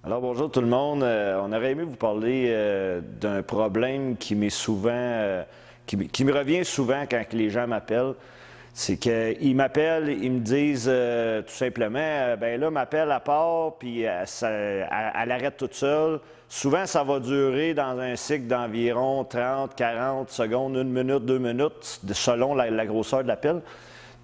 Alors bonjour tout le monde. On aurait aimé vous parler d'un problème qui m'est souvent, qui me revient souvent quand les gens m'appellent. C'est qu'ils m'appellent, ils me disent tout simplement, ben là, m'appelle à part, puis elle arrête toute seule. Souvent, ça va durer dans un cycle d'environ 30, 40 secondes, 1 minute, 2 minutes, selon la grosseur de l'appel.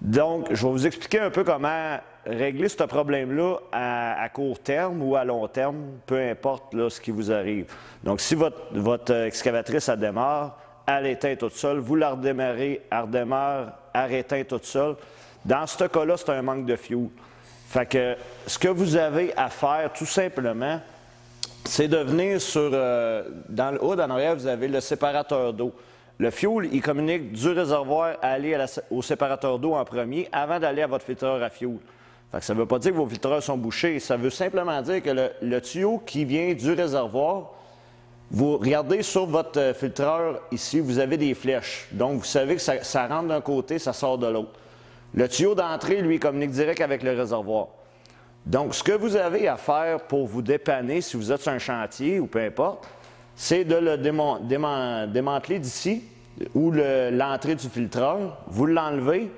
Donc, je vais vous expliquer un peu comment régler ce problème-là à court terme ou à long terme, peu importe là, ce qui vous arrive. Donc, si votre excavatrice, elle démarre, elle éteint toute seule, vous la redémarrez, elle redémarre, elle éteint toute seule. Dans ce cas-là, c'est un manque de fuel. Fait que ce que vous avez à faire, tout simplement, c'est de venir sur, dans le hood en arrière, vous avez le séparateur d'eau. Le fuel, il communique du réservoir à aller au séparateur d'eau en premier avant d'aller à votre filtreur à fuel. Fait que ça ne veut pas dire que vos filtreurs sont bouchés. Ça veut simplement dire que le tuyau qui vient du réservoir, vous regardez sur votre filtreur ici, vous avez des flèches. Donc, vous savez que ça rentre d'un côté, ça sort de l'autre. Le tuyau d'entrée, lui, communique direct avec le réservoir. Donc, ce que vous avez à faire pour vous dépanner, si vous êtes sur un chantier ou peu importe, c'est de le démanteler d'ici, ou l'entrée du filtreur, vous l'enlevez,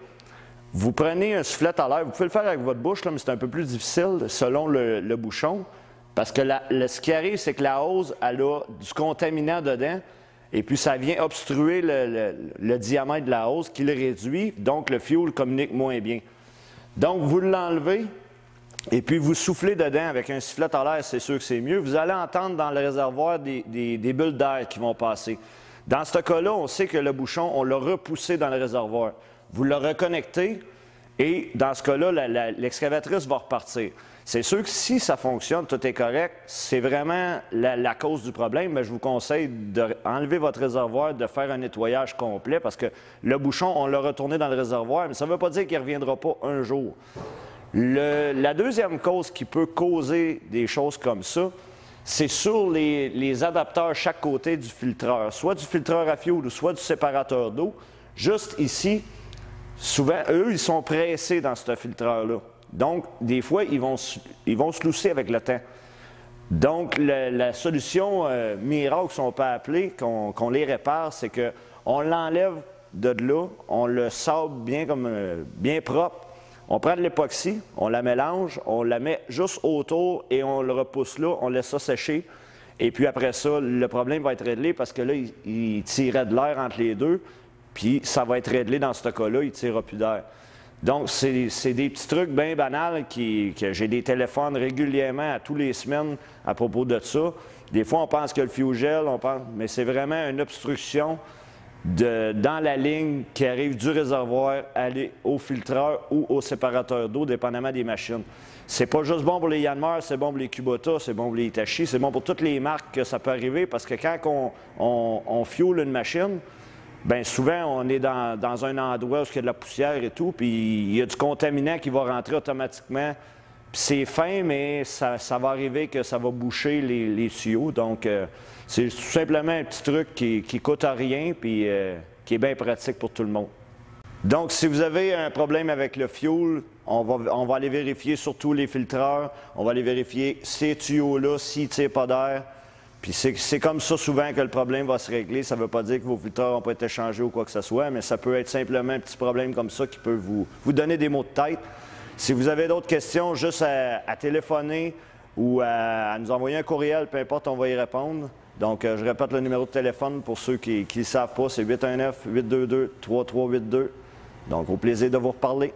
vous prenez un soufflet à l'air, vous pouvez le faire avec votre bouche, là, mais c'est un peu plus difficile selon le bouchon, parce que ce qui arrive, c'est que la hose, elle a du contaminant dedans, et puis ça vient obstruer le diamètre de la hose qui le réduit, donc le fuel communique moins bien. Donc, vous l'enlevez, et puis vous soufflez dedans avec un sifflet à l'air, c'est sûr que c'est mieux. Vous allez entendre dans le réservoir des bulles d'air qui vont passer. Dans ce cas-là, on sait que le bouchon, on l'a repoussé dans le réservoir. Vous le reconnectez et dans ce cas-là, l'excavatrice va repartir. C'est sûr que si ça fonctionne, tout est correct, c'est vraiment la cause du problème, mais je vous conseille d'enlever votre réservoir, de faire un nettoyage complet parce que le bouchon, on l'a retourné dans le réservoir, mais ça ne veut pas dire qu'il ne reviendra pas un jour. La deuxième cause qui peut causer des choses comme ça, c'est sur les adapteurs chaque côté du filtreur, soit du filtreur à fuel ou soit du séparateur d'eau. Juste ici, souvent, eux, ils sont pressés dans ce filtreur-là. Donc, des fois, ils vont se lousser avec le temps. Donc, la solution miracle, si on peut appeler, qu'on les répare, c'est qu'on l'enlève de là, on le sable bien propre. On prend de l'époxy, on la mélange, on la met juste autour et on le repousse là, on laisse ça sécher. Et puis après ça, le problème va être réglé parce que là, il tirait de l'air entre les deux, puis ça va être réglé dans ce cas-là, il ne tirera plus d'air. Donc, c'est des petits trucs bien banals que j'ai des téléphones régulièrement à tous les semaines à propos de ça. Des fois, on pense que le fuel gel, mais c'est vraiment une obstruction dans la ligne qui arrive du réservoir aller au filtreur ou au séparateur d'eau, dépendamment des machines. C'est pas juste bon pour les Yanmar, c'est bon pour les Kubota, c'est bon pour les Hitachi, c'est bon pour toutes les marques que ça peut arriver parce que quand on fuel une machine, bien souvent on est dans un endroit où il y a de la poussière et tout, puis il y a du contaminant qui va rentrer automatiquement. Puis c'est fin, mais ça va arriver que ça va boucher les tuyaux. Donc, c'est tout simplement un petit truc qui coûte à rien puis qui est bien pratique pour tout le monde. Donc, si vous avez un problème avec le fuel, on va aller vérifier surtout les filtreurs. On va aller vérifier ces tuyaux-là, s'ils ne tirent pas d'air. Puis c'est comme ça souvent que le problème va se régler. Ça ne veut pas dire que vos filtreurs n'ont pas été changés ou quoi que ce soit, mais ça peut être simplement un petit problème comme ça qui peut vous donner des maux de tête. Si vous avez d'autres questions, juste à téléphoner ou à nous envoyer un courriel, peu importe, on va y répondre. Donc, je répète le numéro de téléphone pour ceux qui ne le savent pas, c'est 819-822-3382. Donc, au plaisir de vous reparler.